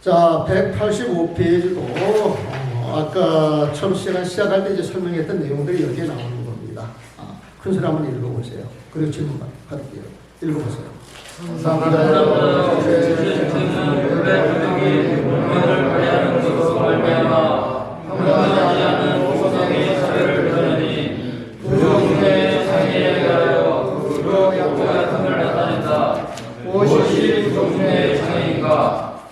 자, 185페이지도 아까 처음 시작할 때 이제 설명했던 내용들이 여기에 나오는 겁니다. 큰 소리 한번 읽어보세요. 그리고 질문 받을게요. 읽어보세요.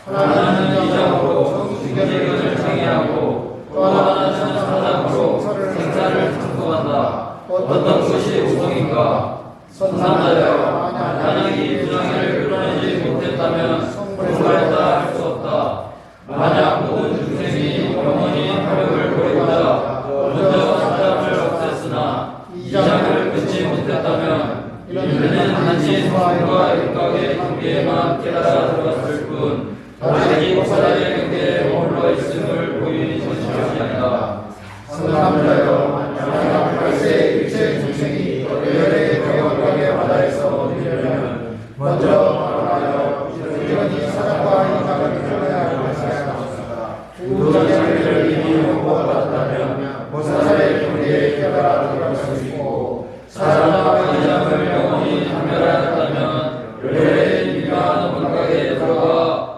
하나는 이장으로 세계를 장애하고 또 하나는 사람으로 생사를 창조한다. 어떤 것이 우성인가? 선산자여, 만약 이 부정을 끌어내지 못했다면 성불했다 할 수 없다. 만약 모든 중생이 영원히 탐욕을 버리고자 먼저 사람을 없앴으나 이 장을 끊지 못했다면 이는 단지 소화와 육각의 관계에만 깨달아 들어갔을 뿐 다시 사람의 경계에 머물러 있음을 보이는 것이 아니다. 성삼자여, 만약 발세 일체 중생이 열의 경험의 바다에서 누리려면 먼저 말하여 이전히 사랑과 인간을 표현해야 할 것이다. 우정의 이미 공부받았다면 모사의 경계에 깨달아 들어갈 수 있고 사랑과 인간을 영원히 판별하였다면 열의 인간 원각에 들어가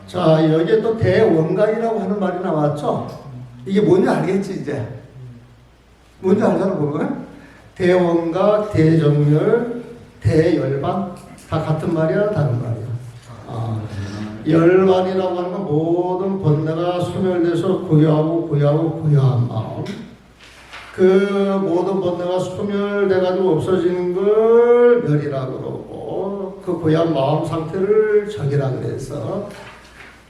자, 여기에 또 대원각이라고 하는 말이 나왔죠? 이게 뭔지 알겠지, 이제? 뭔지 알잖아, 보면? 대원각, 대정열, 대열반, 다 같은 말이야, 다른 말이야? 열반이라고 하는 건 모든 번뇌가 소멸돼서 고요한 마음. 그 모든 번뇌가 소멸돼가지고 없어지는 걸 멸이라고 그러고, 그 고요한 마음 상태를 적이라 그래서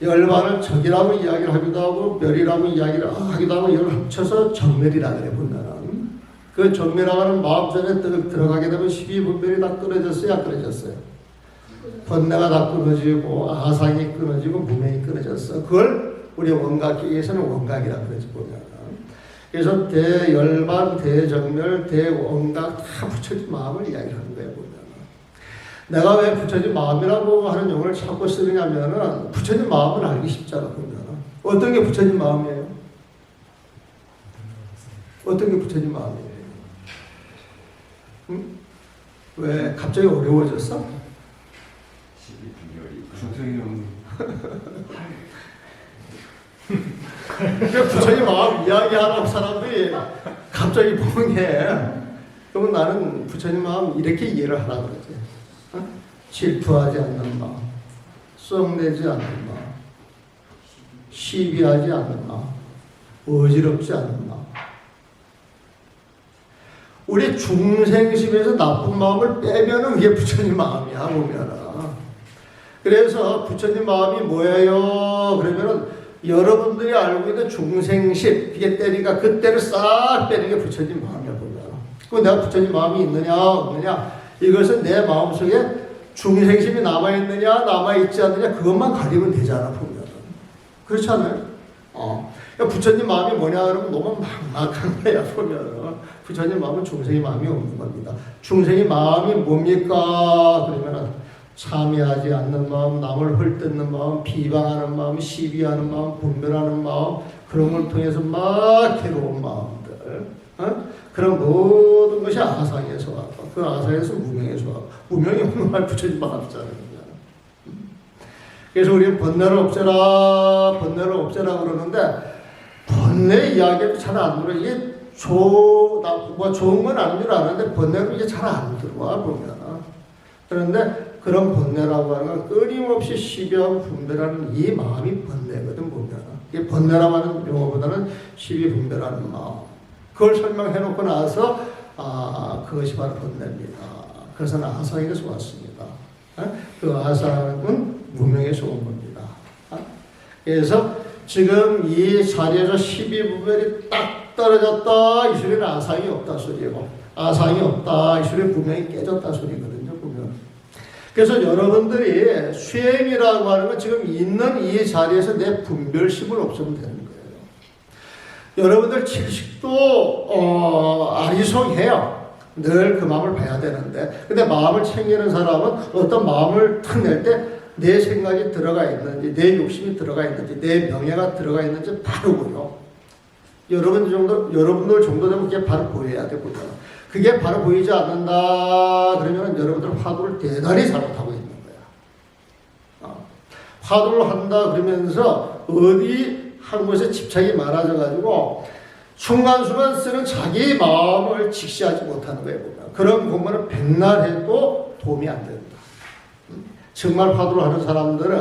열반을 적이라고 이야기를 하기도 하고 멸이라고 이야기를 하기도 하고 이걸 합쳐서 정멸이라 그래 본다는. 그 정멸이라고 하는 마음전에 들어가게 되면 12분별이 다 끊어졌어요, 안 끊어졌어요? 번뇌가 다 끊어지고 아상이 끊어지고 무명이 끊어졌어. 그걸 우리 원각기에서는 원각이라고 그러지 보면. 그래서 대열반, 대정멸, 대원각 다 붙여진 마음을 이야기하는 거예요, 보면. 내가 왜 붙여진 마음이라고 하는 용어를 자꾸 쓰느냐면은 붙여진 마음은 알기 쉽잖아, 보면. 어떤 게 붙여진 마음이에요? 어떤 게 붙여진 마음이에요? 응? 왜 갑자기 어려워졌어? 붙여진 마음 이야기하는 사람들이 갑자기 멍해. 그러면 나는 붙여진 마음 이렇게 이해를 하라고 그러지. 질투하지 않는 마음, 썩내지 않는 마음, 시비하지 않는 마음, 어지럽지 않는 마음. 우리 중생심에서 나쁜 마음을 빼면은 그게 부처님 마음이야, 보면은. 그래서 부처님 마음이 뭐예요? 그러면은 여러분들이 알고 있는 중생심, 이게 때리니까 그때를 싹 빼는 게 부처님 마음이야, 보면. 그럼 내가 부처님 마음이 있느냐, 없느냐? 이것은 내 마음속에 중생심이 남아있느냐, 남아있지 않느냐, 그것만 가리면 되잖아, 보면. 그렇지 않아요? 그러니까 부처님 마음이 뭐냐, 그러면 너무 막막한 거야, 보면. 부처님 마음은 중생의 마음이 없는 겁니다. 중생의 마음이 뭡니까? 그러면은, 참여하지 않는 마음, 남을 헐뜯는 마음, 비방하는 마음, 시비하는 마음, 분별하는 마음, 그런 걸 통해서 막 괴로운 마음들. 그런 모든 것이 아상에서 왔고, 그 아상에서 무명에서 왔고, 무명이 없는 말 부처님 마음이잖아요. 그래서 우리는 번뇌를 없애라 그러는데, 번뇌 이야기도 잘 안 들어. 이게 좋은 건 아닌 줄 아는데, 번뇌로 이게 잘 안 들어와, 보면. 그런데 그런 번뇌라고 하는 건 끊임없이 시비하고 분별하는 이 마음이 번뇌거든, 보면. 이게 번뇌라고 하는 용어보다는 시비분별하는 마음. 그걸 설명해 놓고 나서 그것이 바로 번뇌입니다. 그래서 아상에서 왔습니다. 그 아상은 무명에서 온 겁니다. 그래서 지금 이 자리에서 12분별이 딱 떨어졌다 이 소리는 아상이 없다 소리고, 아상이 없다 이 소리는 무명이 깨졌다 소리거든요, 보면. 그래서 여러분들이 수행이라고 하는 건 지금 있는 이 자리에서 내 분별심을 없애면 되는 거예요. 여러분들 질식도 아리송해요. 늘 그 마음을 봐야 되는데, 근데 마음을 챙기는 사람은 어떤 마음을 탁 낼 때 내 생각이 들어가 있는지, 내 욕심이 들어가 있는지, 내 명예가 들어가 있는지 바로 보여. 여러분들 정도 되면 그게 바로 보여야 되거든. 그게 바로 보이지 않는다 그러면 여러분들은 화두를 대단히 잘못하고 있는 거야. 화두를 한다 그러면서 어디 한 곳에 집착이 많아져 가지고 순간순간 쓰는 자기 마음을 직시하지 못하는 거예요. 그런 공부는 백날 해도 도움이 안 된다. 정말 화두를 하는 사람들은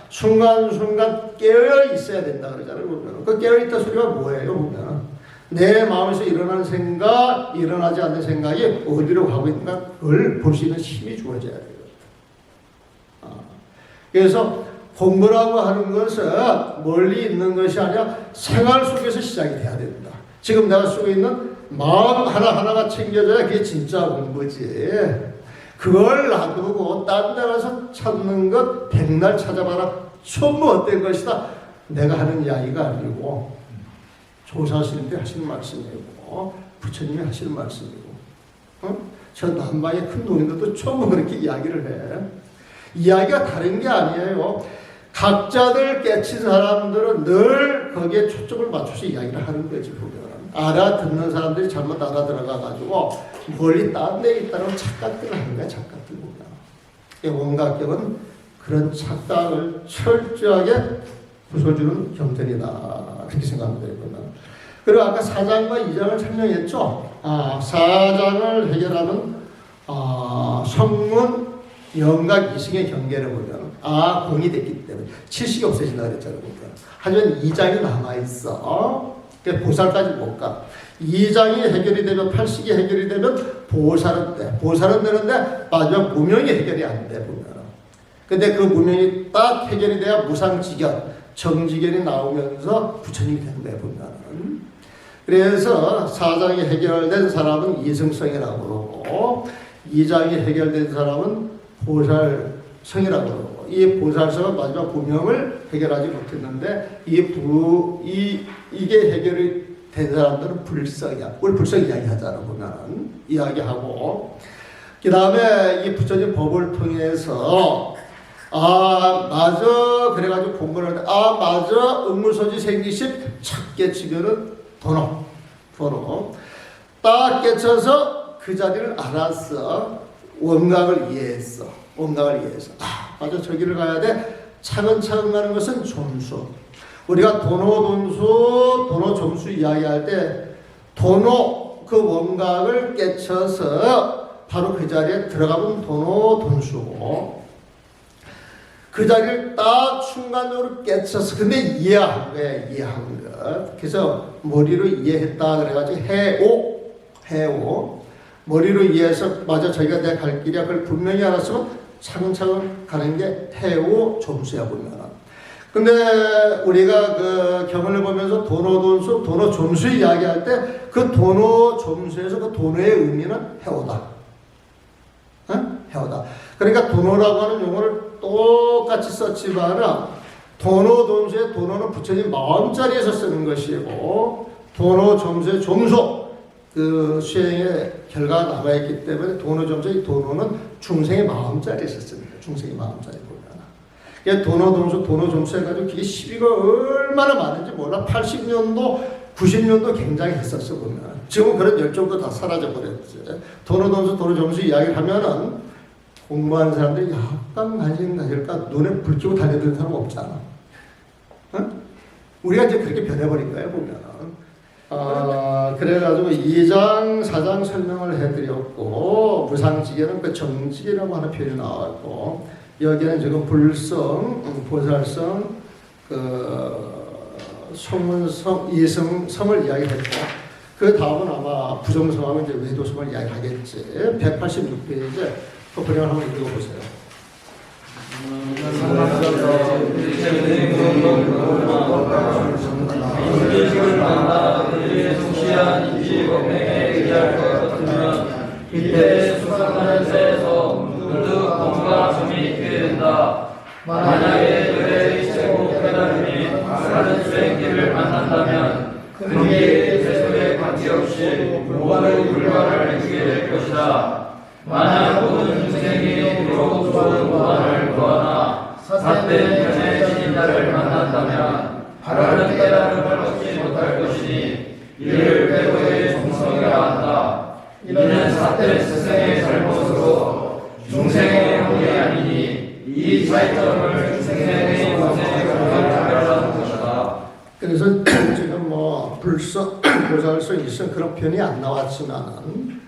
순간순간 깨어 있어야 된다 그러잖아요. 보면 그 깨어 있다 소리가 뭐예요? 보면 내 마음에서 일어나는 생각, 일어나지 않는 생각이 어디로 가고 있는가 그걸 볼 수 있는 힘이 주어져야 돼요. 그래서 공부라고 하는 것은 멀리 있는 것이 아니라 생활 속에서 시작이 돼야 된다. 지금 내가 쓰고 있는 마음 하나하나가 챙겨져야 그게 진짜 공부지. 그걸 놔두고 딴 데 가서 찾는 것 백날 찾아봐라. 전부 어떤 것이다. 내가 하는 이야기가 아니고 조사스님이 하시는 말씀이고 부처님이 하시는 말씀이고 저 남방의 큰 노인들도 전부 그렇게 이야기를 해. 이야기가 다른 게 아니에요. 각자들 깨친 사람들은 늘 거기에 초점을 맞춰서 이야기를 하는 거지. 보면 알아듣는 사람들이 잘못 알아들어가가지고 멀리 딴 데 있다는 착각들을 하는 거야. 착각들 보면 원각경은 그런 착각을 철저하게 부숴주는 경전이다 그렇게 생각하면 되거든요. 그리고 아까 4장과 2장을 설명했죠. 4장을 해결하는 성문 영각 이승의 경계를 보면 공이 됐기 때문에 칠식이 없어진다 그랬잖아요. 하지만 2장이 남아있어. 보살까지 못 가. 2장이 해결이 되면 8식이 해결이 되면 보살은 돼. 보살은 되는데 마지막 무명이 해결이 안 돼. 보면. 근데 그 무명이 딱 해결이 돼야 무상지견, 정지견이 나오면서 부처님이 되는 거야. 보면. 그래서 4장이 해결된 사람은 이승성이라고 그러고 2장이 해결된 사람은 보살성이라고 그러고 이 보살성은 마지막 무명을 해결하지 못했는데 이게 해결이 된 사람들은 불성이야. 우리 불성 이야기 하잖아. 보면 이야기하고 그 다음에 이 부처님 법을 통해서 맞아 그래가지고 공부를 하는데 맞아 응무소지 생기십 첫 깨치면은 도노 딱 깨쳐서 그 자리를 알았어. 원각을 이해했어. 맞아 저기를 가야 돼. 차근차근 가는 것은 점수. 우리가 도노 점수 이야기할 때 도노 그 원각을 깨쳐서 바로 그 자리에 들어가면 돈수고 그 자리를 딱 순간적으로 깨쳐서 근데 이해한 것. 그래서 머리로 이해했다 그래가지고 해오 머리로 이해해서 맞아 저기가 내 갈 길이야. 그걸 분명히 알았으면 차근차근 가는 게 해오 점수야 보면. 근데 우리가 그 경을 보면서 도노 점수 이야기할 때 그 도노 점수에서 그 도노의 의미는 해오다. 해오다. 그러니까 도노라고 하는 용어를 똑같이 썼지만 도노 점수의 도노는 부처님 마음자리에서 쓰는 것이고 도노 점수의 점수 그 수행의 결과가 남아있기 때문에 도노 점수의 도노는 중생의 마음자리에서 씁니다. 중생의 마음자리 보면. 도노 점수 해가지고 그게 시비가 얼마나 많은지 몰라. 80년도, 90년도 굉장히 했었어 보면. 지금은 그런 열정도 다 사라져 버렸지. 도노 점수 이야기를 하면은 공부하는 사람들이 약간 관심 가질까 눈에 불 켜고 달려드는 사람 없잖아. 우리가 이제 그렇게 변해버린 거예요 보면. 그래가지고 2장, 4장 설명을 해드렸고 무상지계는 그 정지계라고 하는 표현이 나왔고 여기는 지금 불성, 보살성, 성문성, 이성성을 이야기했고 그 다음은 아마 부정성하고 이제 외도성을 이야기하겠지. 186페이지 그 번역을 한번 읽어보세요. 인지식을 만나 그들의 성실한 인지법명에 의할 것 같으면 이때 수상하는 새에서 문득 뭔가 점이 있게 된다. 만약에 그의 최고 깨달음이 다른 수행길을 만난다면 그게 제 속에 상태에 관계없이 모든 불만을 느끼게 될 것이다. 만약 모든 중생이 비록 좋은 무한을 구하나 삿된 견해 진인자를 만난다면 바른 깨달음을 얻지 못할 것이니 이를 배도의 종성이라 한다. 이는 삿된 스승의 잘못으로 중생의 혼이 아니니 이 차이점을 중생의 공생의 구별하는 것이다. 그래서 지금 뭐 불서 보살서 있은 그런 표현이 안 나왔지만은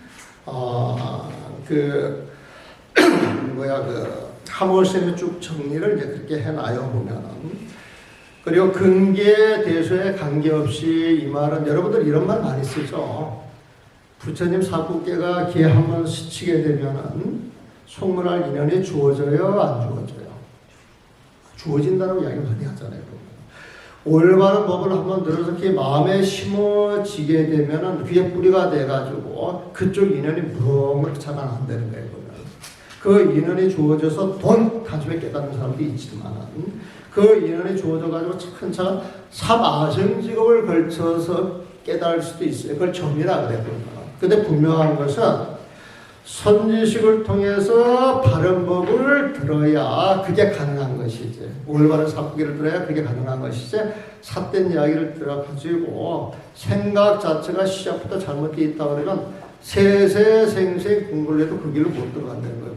하모스는 쭉 정리를 이제 그렇게 해놔요 보면은. 그리고 근계 대소에 관계없이 이 말은 여러분들 이런 말 많이 쓰죠. 부처님 사구계가 기회 한번 스치게 되면은 속문할 인연이 주어져요, 안 주어져요? 주어진다고 이야기 많이 하잖아요. 올바른 법을 한번 들어서 그게 마음에 심어지게 되면은 그게 뿌리가 돼가지고 그쪽 인연이 무럭무럭 자라난다는 거예요. 그 인연이 주어져서 돈 가지고 깨닫는 사람도 있지만 그 인연이 주어져가지고 차근차근 삼아성직업을 걸쳐서 깨달을 수도 있어요. 그걸 점이라 그래요. 근데 분명한 것은 선지식을 통해서 바른 법을 들어야 그게 가능한 것이지. 올바른 사부기를 들어야 그게 가능한 것이지. 삿된 이야기를 들어가지고 생각 자체가 시작부터 잘못되어 있다 그러면 세세생생 공부를 해도 그 길로 못 들어간다는 거예요.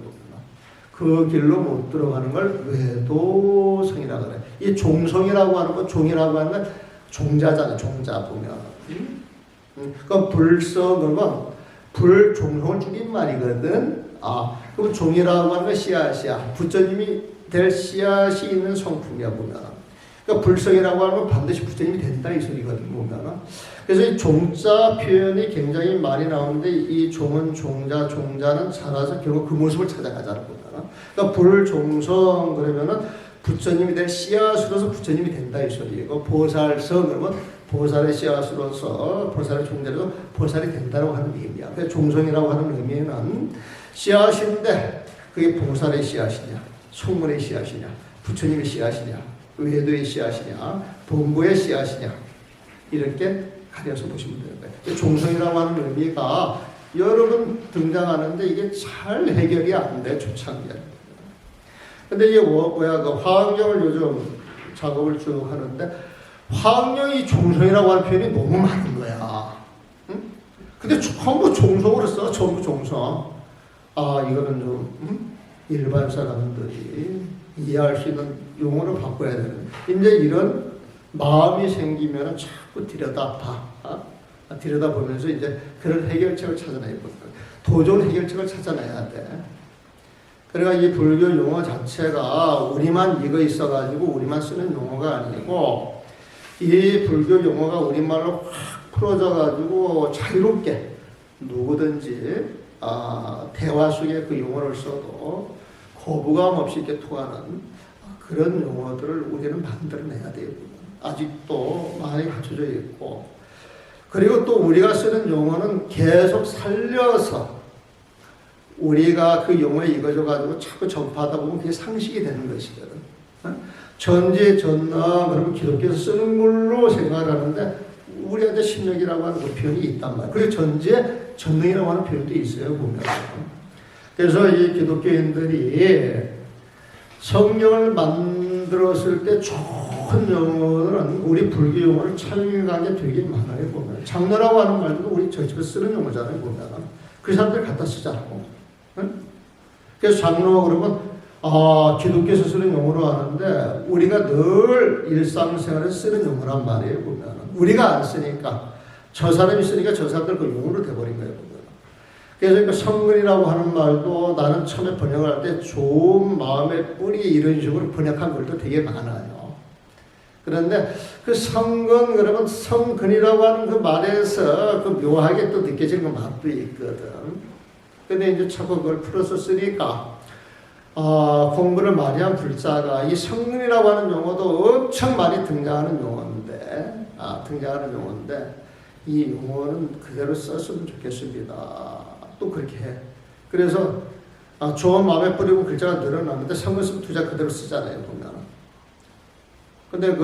그 길로 못 들어가는 걸 외도성이라 그래. 이 종성이라고 하는 건 종이라고 하는 건 종자잖아요. 종자 보면. 그럼 불성은 불종성을 죽인 말이거든. 그럼 종이라고 하는 건 씨앗이야. 부처님이 될 씨앗이 있는 성품이야 보면. 그러니까 불성이라고 하는 건 반드시 부처님이 된다 이 소리거든 보면. 그래서 이 종자 표현이 굉장히 많이 나오는데 이 종은 종자, 종자는 자라서 결국 그 모습을 찾아가자는 거다. 그러니까 불종성 그러면은 부처님이 될 씨앗으로서 부처님이 된다 이 소리고 보살성 그러면 보살의 씨앗으로서 보살의 종자로서 보살이 된다고 하는 의미야. 그래서 종성이라고 하는 의미는 씨앗인데 그게 보살의 씨앗이냐, 속문의 씨앗이냐, 부처님의 씨앗이냐, 외도의 씨앗이냐, 본부의 씨앗이냐 이렇게 가려서 보시면 되는 거예요. 종성이라고 하는 의미가 여러 번 등장하는데 이게 잘 해결이 안 돼, 초창기에. 근데 이게 그 화학경을 요즘 작업을 쭉 하는데 화학경이 종성이라고 하는 표현이 너무 많은 거야. 응? 근데 전부 종성으로 써, 전부 종성. 이거는 좀 일반 사람들이 이해할 수 있는 용어로 바꿔야 되는. 이제 이런 마음이 생기면 자꾸 들여다봐. 들여다보면서 이제 그런 해결책을 찾아내야 돼. 도전 해결책을 찾아내야 돼. 그러니까 이 불교 용어 자체가 우리만 이거 있어가지고 우리만 쓰는 용어가 아니고 이 불교 용어가 우리말로 확 풀어져가지고 자유롭게 누구든지 대화 속에 그 용어를 써도 거부감 없이 이렇게 통하는 그런 용어들을 우리는 만들어내야 돼요. 아직도 많이 갖춰져 있고 그리고 또 우리가 쓰는 용어는 계속 살려서 우리가 그 용어에 익어져가지고 자꾸 전파하다 보면 그게 상식이 되는 것이거든. 전지, 전나, 그러면 기독교에서 쓰는 걸로 생각을 하는데 우리한테 심력이라고 하는 그 표현이 있단 말이에요. 그리고 전지에 전능이라고 하는 표현도 있어요, 보면. 그래서 이 기독교인들이 성경을 만들었을 때 좋은 용어들은 우리 불교 용어를 착용하게 되게 많아요, 보면. 장로라고 하는 말도 우리 저희 집에 쓰는 용어잖아요, 보면. 그 사람들 갖다 쓰자고. 응? 그래서 장로 그러면 기독교에서 쓰는 용어로 하는데 우리가 늘 일상생활에 쓰는 용어란 말이에요, 보면. 우리가 안 쓰니까 저 사람이 쓰니까 저 사람들 그 용어로 돼버린 거예요, 보면. 그래서 그 성근이라고 하는 말도 나는 처음에 번역을 할 때 좋은 마음의 뿌리 이런 식으로 번역한 글도 되게 많아요. 그런데 그 성근 그러면 성근이라고 하는 그 말에서 그 묘하게 또 느껴지는 그 맛도 있거든. 근데 이제 자꾸 그걸 풀어서 쓰니까 공부를 많이 한 불자가 이 성근이라고 하는 용어도 엄청 많이 등장하는 용어인데 이 용어는 그대로 썼으면 좋겠습니다. 또 그렇게 해. 그래서 좋은 마음에 뿌리고 글자가 늘어나는데 성근 쓰면 두자 그대로 쓰잖아요, 보면. 근데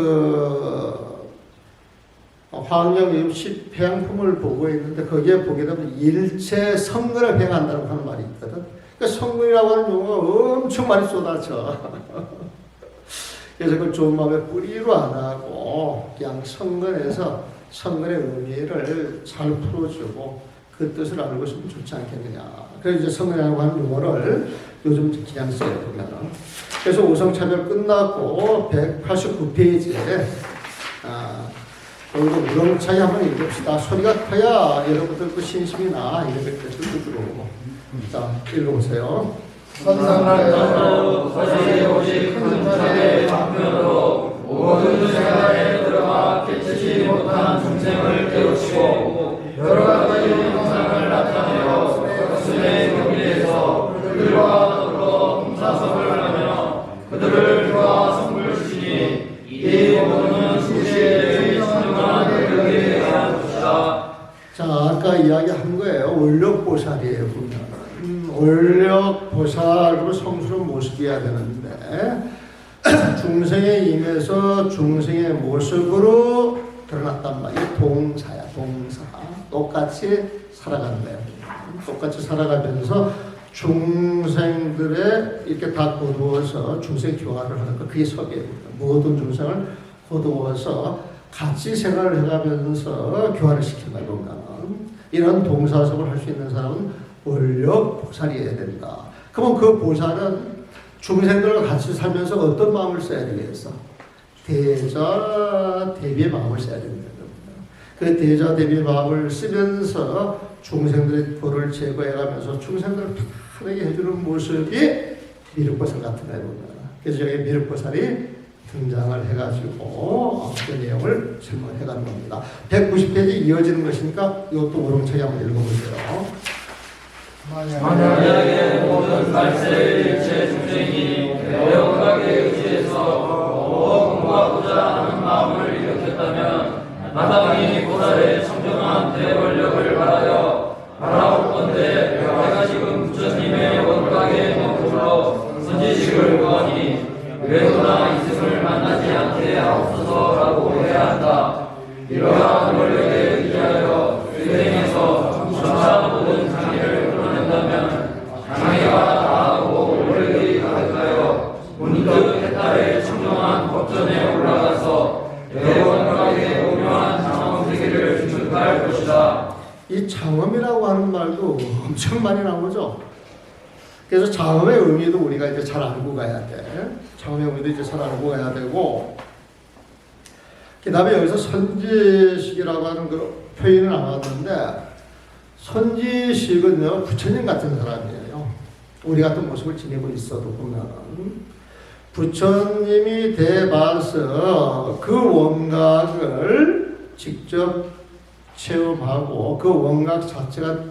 황영 10회양품을 보고 있는데 거기에 보게 되면 일체 성근을 행한다고 하는 말이 있거든. 그러니까 성근이라고 하는 용어가 엄청 많이 쏟아져. 그래서 그걸 좋은 마음의 뿌리로 안 하고 그냥 성근에서 성근의 의미를 잘 풀어주고 그 뜻을 알고 있으면 좋지 않겠느냐. 그래서 이제 성근이라고 하는 용어를 요즘 그냥 써요, 보면은. 그래서 오성차별 끝났고 189페이지에 오늘도 우렁차게 한번 읽읍시다. 소리가 커야 여러분들 그 신심이 나. 이렇게 들고. 자, 읽어보세요. 선상하여 거시기 오직 큰 자의 방편으로 모든 생활에 들어가 깨치지 못한 중생을 깨우치고 여러 가지 형상을 나타내어 스승의 경계에서 그들과 더불어 봉사성을 하며 그들을 도와 성불 주시니 이 모든 수시의 신령한 대력에 대한 것이다. 자, 아까 이야기한 거예요. 원력보살이에요, 보면. 원력보살로 성스러운 모습이어야 되는데 중생에 임해서 중생의 모습으로 드러났단 말이에요. 동사야, 동사. 똑같이 살아가는 거예요. 똑같이 살아가면서 중생들의 이렇게 다 거두어서 중생 교화를 하는 거. 그게 석이에요. 모든 중생을 거두어서 같이 생활을 해가면서 교화를 시킨다. 이런 동사석을 할 수 있는 사람은 원력 보살이어야 된다. 그러면 그 보살은 중생들과 같이 살면서 어떤 마음을 써야 되겠어? 대자 대비의 마음을 써야 됩니다. 그 대자 대비의 마음을 쓰면서 중생들의 불을 제거해가면서 중생들을 편하게 해주는 모습이 미륵보살 같은 거예요. 그래서 여기 미륵보살이 등장을 해가지고 그 내용을 설명해가는 겁니다. 190페이지 이어지는 것이니까 이것도 우렁차게 한번 읽어보세요. 만약에 모든 말세의 일체 중생이 대역하게 의지해서 공부하고자 하는 마음을 일으켰다면 마땅히 보살의 청정한 대원력을 바라여 바라올 건대 내가 지금 부처님의 원각에 머물러 선지식을 구하니 외도나 이승을 만나지 않게 하옵소서라고 해야 한다. 이러한 원력에 의지하여 수행해서 점차 모든 장애를 풀어낸다면 장애가 다하고 원력이 가득하여 문득 해탈의 청정한 법전에 올라가서 대원각의 오묘한 장엄세계를 증득할 것이다. 이 장엄이라고 하는 말도 엄청 많이 나오죠. 그래서 장엄의 의미도 우리가 이제 잘 알고 가야 돼. 장엄의 의미도 이제 잘 알고 가야 되고, 그 다음에 여기서 선지식이라고 하는 그 표현은 나왔는데, 선지식은요, 부처님 같은 사람이에요. 우리 같은 모습을 지니고 있어도 보면, 부처님이 대봐서 그 원각을 직접 체험하고, 그 원각 자체가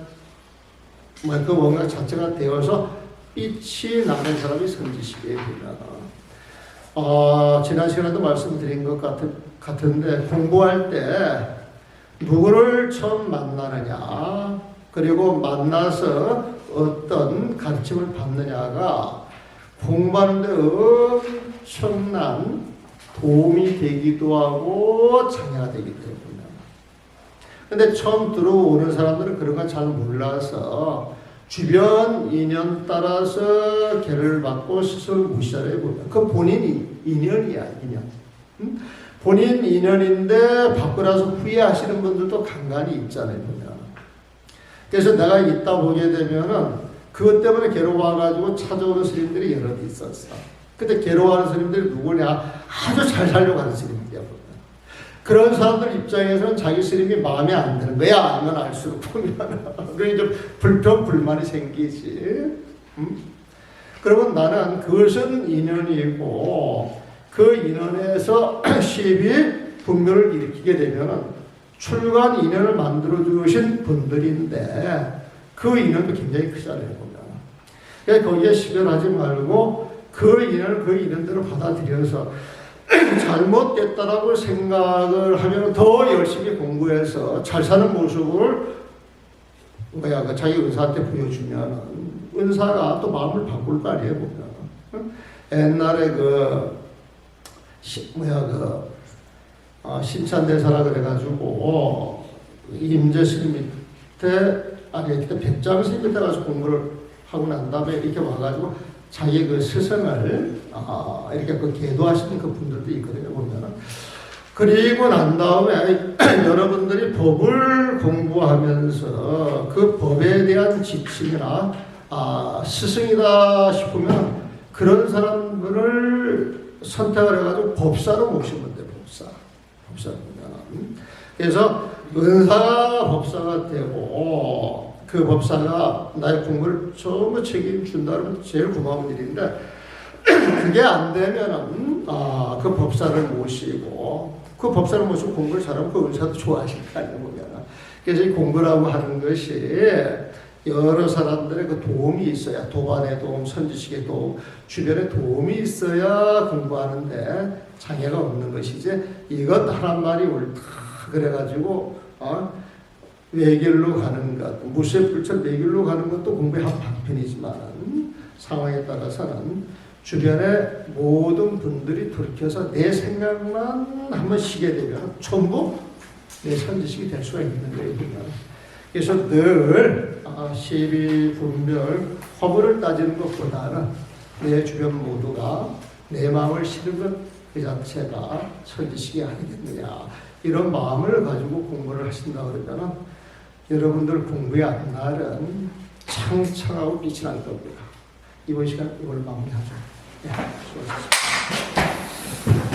되어서 빛이 나는 사람이 선지식이에요. 지난 시간에도 말씀드린 것 같은데 공부할 때 누구를 처음 만나느냐 그리고 만나서 어떤 가르침을 받느냐가 공부하는데 엄청난 도움이 되기도 하고 장애가 되기도 해요. 근데 처음 들어오는 사람들은 그런 건 잘 몰라서 주변 인연 따라서 개를 받고 스스로 무시하려 보면 그건 본인 인연이야, 인연. 응? 본인 인연인데 받고 나서 후회하시는 분들도 간간히 있잖아요, 보면. 그래서 내가 있다 보게 되면은 그것 때문에 괴로워가지고 찾아오는 스님들이 여럿 있었어. 근데 괴로워하는 스님들이 누구냐? 아주 잘 살려고 하는 스님들이야, 보면. 그런 사람들 입장에서는 자기 스님이 마음에 안 드는 거야. 알면 알수록 보면. 그러니 좀 불평, 불만이 생기지. 그러면 나는 그것은 인연이고, 그 인연에서 시비 분별을 일으키게 되면 출간 인연을 만들어 주신 분들인데, 그 인연도 굉장히 크잖아요, 보면. 그러니까 거기에 시별하지 말고, 그 인연을 그 인연대로 받아들여서, 잘못됐다라고 생각을 하면 더 열심히 공부해서 잘 사는 모습을 자기 은사한테 보여주면 은사가 또 마음을 바꿀 거 아니에요, 보면. 옛날에 신찬대사라 그래가지고 임재 스님 밑에 그때 백장 스님 밑에 가서 공부를 하고 난 다음에 이렇게 와가지고 자기 그 스승을 이렇게 그 계도하시는 그 분들도 있거든요, 보면은. 그리고 난 다음에 여러분들이 법을 공부하면서 그 법에 대한 지침이나 스승이다 싶으면 그런 사람들을 선택을 해가지고 법사로 모시면 돼요. 법사로. 그래서 은사 법사가 되고 그 법사가 나의 공부를 전부 책임준다면 제일 고마운 일인데 그게 안 되면은 그 법사를 모시고 그 법사를 모시고 공부를 잘하면 그 은사도 좋아하실 거 아니에요, 보면. 그래서 이 공부라고 하는 것이 여러 사람들의 그 도움이 있어야, 도반의 도움, 선지식의 도움, 주변에 도움이 있어야 공부하는데 장애가 없는 것이지 이것 하란 말이 옳다 그래가지고 외길로 가는 것, 무쇠불천 외길로 가는 것도 공부의 한 방편이지만 상황에 따라서는 주변의 모든 분들이 돌이켜서 내 생각만 한번 쉬게 되면 전부 내 선지식이 될 수가 있는 거예요. 그래서 늘 시비, 분별, 허물을 따지는 것보다는 내 주변 모두가 내 마음을 실은 것 그 자체가 선지식이 아니겠느냐, 이런 마음을 가지고 공부를 하신다 그러면 여러분들 공부의 앞날은 창창하고 빛이 날 겁니다. 이번 시간 이걸 마무리하죠. 네, 수고하셨습니다.